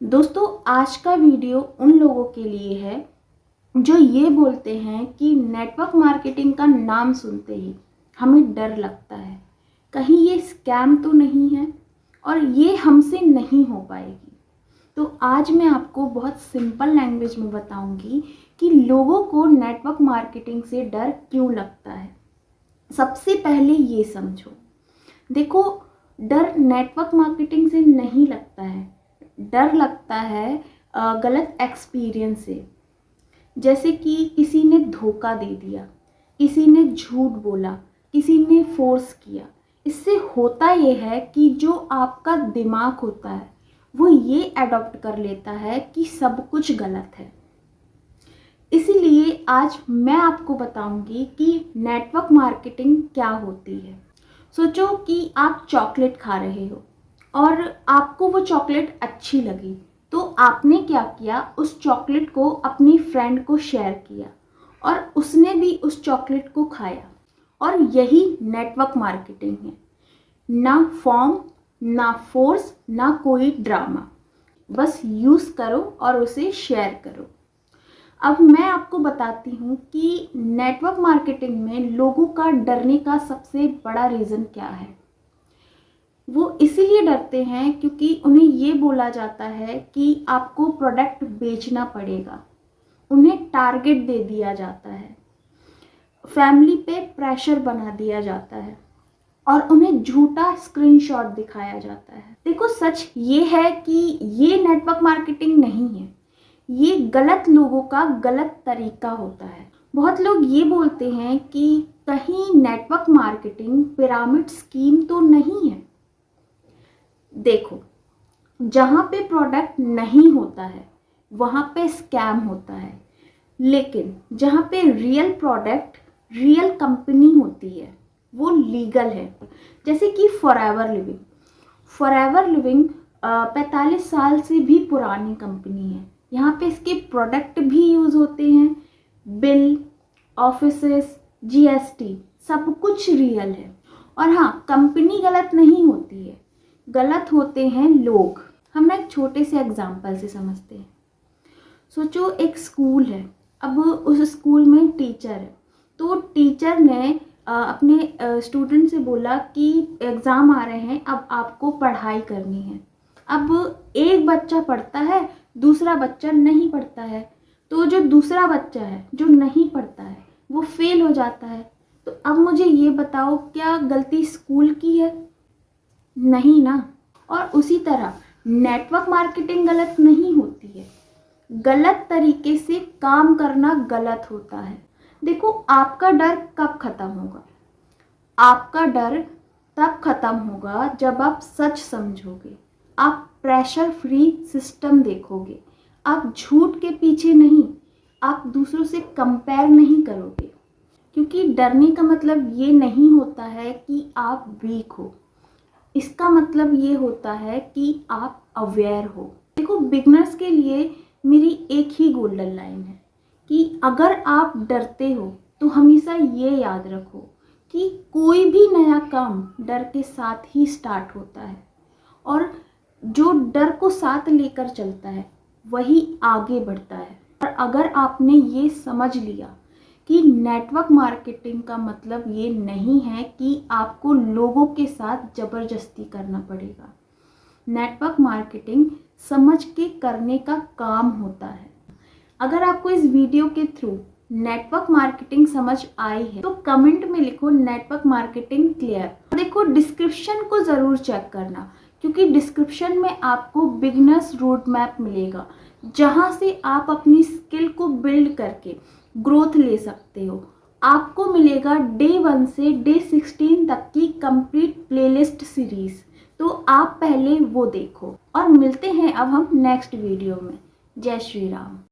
दोस्तों, आज का वीडियो उन लोगों के लिए है जो ये बोलते हैं कि नेटवर्क मार्केटिंग का नाम सुनते ही हमें डर लगता है, कहीं ये स्कैम तो नहीं है और ये हमसे नहीं हो पाएगी। तो आज मैं आपको बहुत सिंपल लैंग्वेज में बताऊंगी कि लोगों को नेटवर्क मार्केटिंग से डर क्यों लगता है। सबसे पहले ये समझो, देखो, डर नेटवर्क मार्केटिंग से नहीं लगता है, डर लगता है गलत एक्सपीरियंस से। जैसे कि किसी ने धोखा दे दिया, किसी ने झूठ बोला, किसी ने फोर्स किया। इससे होता ये है कि जो आपका दिमाग होता है वो ये अडॉप्ट कर लेता है कि सब कुछ गलत है। इसीलिए आज मैं आपको बताऊंगी कि नेटवर्क मार्केटिंग क्या होती है। सोचो कि आप चॉकलेट खा रहे हो और आपको वो चॉकलेट अच्छी लगी, तो आपने क्या किया, उस चॉकलेट को अपनी फ्रेंड को शेयर किया और उसने भी उस चॉकलेट को खाया। और यही नेटवर्क मार्केटिंग है। ना फॉर्म, ना फोर्स, ना कोई ड्रामा, बस यूज़ करो और उसे शेयर करो। अब मैं आपको बताती हूँ कि नेटवर्क मार्केटिंग में लोगों का डरने का सबसे बड़ा रीज़न क्या है। वो इसीलिए डरते हैं क्योंकि उन्हें ये बोला जाता है कि आपको प्रोडक्ट बेचना पड़ेगा। उन्हें टारगेट दे दिया जाता है, फैमिली पे प्रेशर बना दिया जाता है और उन्हें झूठा स्क्रीनशॉट दिखाया जाता है। देखो, सच ये है कि ये नेटवर्क मार्केटिंग नहीं है, ये गलत लोगों का गलत तरीका होता है। बहुत लोग ये बोलते हैं कि कहीं नेटवर्क मार्केटिंग पिरामिड स्कीम तो नहीं है। देखो, जहाँ पे प्रोडक्ट नहीं होता है वहाँ पे स्कैम होता है, लेकिन जहाँ पे रियल प्रोडक्ट, रियल कंपनी होती है वो लीगल है। जैसे कि फॉरएवर लिविंग 45 साल से भी पुरानी कंपनी है। यहाँ पे इसके प्रोडक्ट भी यूज़ होते हैं, बिल, ऑफिसेस, जीएसटी, सब कुछ रियल है। और हाँ, कंपनी गलत नहीं होती है, गलत होते हैं लोग। हम ना एक छोटे से एग्जाम्पल से समझते हैं। सोचो, एक स्कूल है, अब उस स्कूल में टीचर है, तो टीचर ने अपने स्टूडेंट से बोला कि एग्ज़ाम आ रहे हैं, अब आपको पढ़ाई करनी है। अब एक बच्चा पढ़ता है, दूसरा बच्चा नहीं पढ़ता है, तो जो दूसरा बच्चा है जो नहीं पढ़ता है वो फेल हो जाता है। तो अब मुझे ये बताओ, क्या गलती स्कूल की है? नहीं ना। और उसी तरह नेटवर्क मार्केटिंग गलत नहीं होती है, गलत तरीके से काम करना गलत होता है। देखो, आपका डर कब खत्म होगा? आपका डर तब खत्म होगा जब आप सच समझोगे, आप प्रेशर फ्री सिस्टम देखोगे, आप झूठ के पीछे नहीं, आप दूसरों से कंपेयर नहीं करोगे। क्योंकि डरने का मतलब ये नहीं होता है कि आप वीक हो, इसका मतलब ये होता है कि आप अवेयर हो। देखो, बिगनर्स के लिए मेरी एक ही गोल्डन लाइन है कि अगर आप डरते हो तो हमेशा ये याद रखो कि कोई भी नया काम डर के साथ ही स्टार्ट होता है और जो डर को साथ लेकर चलता है वही आगे बढ़ता है। और अगर आपने ये समझ लिया कि नेटवर्क मार्केटिंग का मतलब ये नहीं है कि आपको लोगों के साथ ज़बरदस्ती करना पड़ेगा। नेटवर्क मार्केटिंग समझ के करने का काम होता है। अगर आपको इस वीडियो के थ्रू नेटवर्क मार्केटिंग समझ आई है तो कमेंट में लिखो नेटवर्क मार्केटिंग क्लियर। देखो, डिस्क्रिप्शन को ज़रूर चेक करना, क्योंकि डिस्क्रिप्शन में आपको बिगनर्स रोड मैप मिलेगा, जहाँ से आप अपनी स्किल को बिल्ड करके ग्रोथ ले सकते हो। आपको मिलेगा डे 1 से डे 16 तक की कंप्लीट प्लेलिस्ट सीरीज, तो आप पहले वो देखो। और मिलते हैं अब हम नेक्स्ट वीडियो में। जय श्री राम।